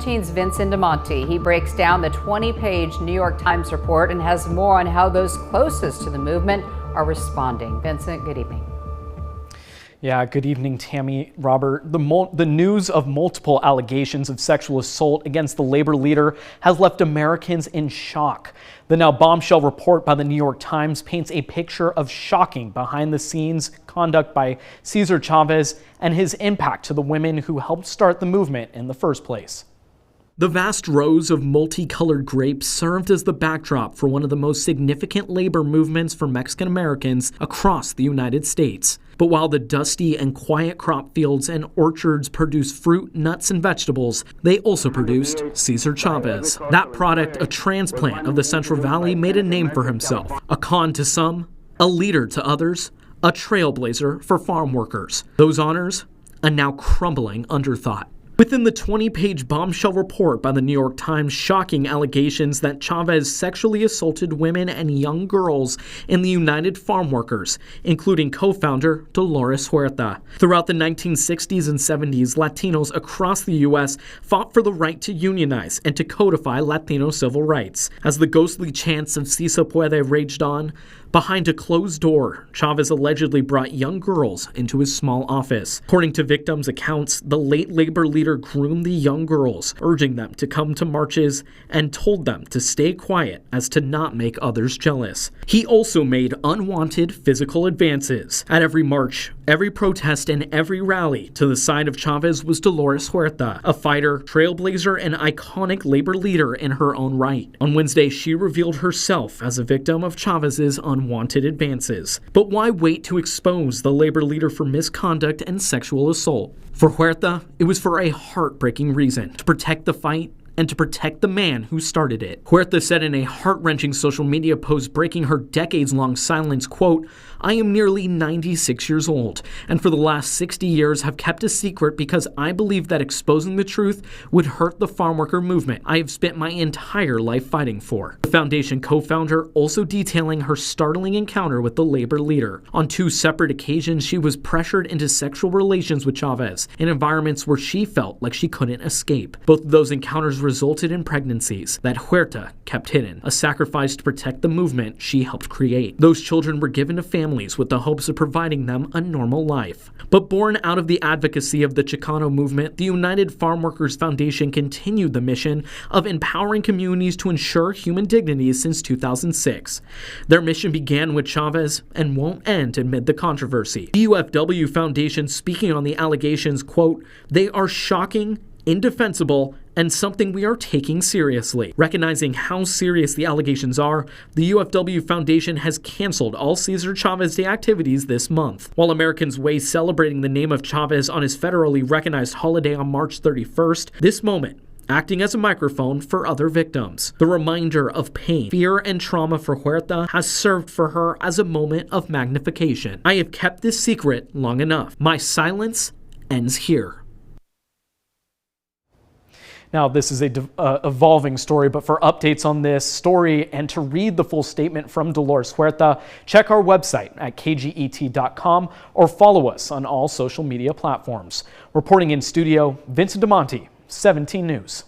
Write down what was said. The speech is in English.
17's Vincent DeMonte. He breaks down the 20-page New York Times report and has more on how those closest to the movement are responding. Vincent, good evening. Yeah, good evening, Tammy, Robert. The news of multiple allegations of sexual assault against the labor leader has left Americans in shock. The now bombshell report by the New York Times paints a picture of shocking behind-the-scenes conduct by Cesar Chavez and his impact to the women who helped start the movement in the first place. The vast rows of multicolored grapes served as the backdrop for one of the most significant labor movements for Mexican Americans across the United States. But while the dusty and quiet crop fields and orchards produced fruit, nuts, and vegetables, they also produced Cesar Chavez. That product, a transplant of the Central Valley, made a name for himself. A con to some, a leader to others, a trailblazer for farm workers. Those honors, a now crumbling underthought. Within the 20-page bombshell report by the New York Times, shocking allegations that Chavez sexually assaulted women and young girls in the United Farm Workers, including co-founder Dolores Huerta. Throughout the 1960s and 70s, Latinos across the U.S. fought for the right to unionize and to codify Latino civil rights. As the ghostly chants of Si se puede raged on, behind a closed door, Chavez allegedly brought young girls into his small office. According to victims' accounts, the late labor leader groomed the young girls, urging them to come to marches and told them to stay quiet as to not make others jealous. He also made unwanted physical advances. At every march, every protest, and every rally, to the side of Chavez was Dolores Huerta, a fighter, trailblazer, and iconic labor leader in her own right. On Wednesday, she revealed herself as a victim of Chavez's unwanted advances. But why wait to expose the labor leader for misconduct and sexual assault? For Huerta, it was for a heartbreaking reason: to protect the fight and to protect the man who started it. Huerta said in a heart-wrenching social media post breaking her decades-long silence, quote, "I am nearly 96 years old, and for the last 60 years have kept a secret because I believe that exposing the truth would hurt the farm worker movement I have spent my entire life fighting for." The foundation co-founder also detailing her startling encounter with the labor leader. On 2 separate occasions, she was pressured into sexual relations with Chavez in environments where she felt like she couldn't escape. Both of those encounters resulted in pregnancies that Huerta kept hidden, a sacrifice to protect the movement she helped create. Those children were given to families with the hopes of providing them a normal life. But born out of the advocacy of the Chicano movement, the United Farm Workers Foundation continued the mission of empowering communities to ensure human dignity since 2006. Their mission began with Chavez and won't end amid the controversy. The UFW Foundation, speaking on the allegations, quote, "They are shocking, indefensible, and something we are taking seriously." Recognizing how serious the allegations are, the UFW Foundation has canceled all Cesar Chavez Day activities this month. While Americans weigh celebrating the name of Chavez on his federally recognized holiday on March 31st, this moment acting as a microphone for other victims. The reminder of pain, fear, and trauma for Huerta has served for her as a moment of magnification. "I have kept this secret long enough. My silence ends here." Now, this is a evolving story, but for updates on this story and to read the full statement from Dolores Huerta, check our website at kget.com or follow us on all social media platforms. Reporting in studio, Vincent DeMonte, 17 News.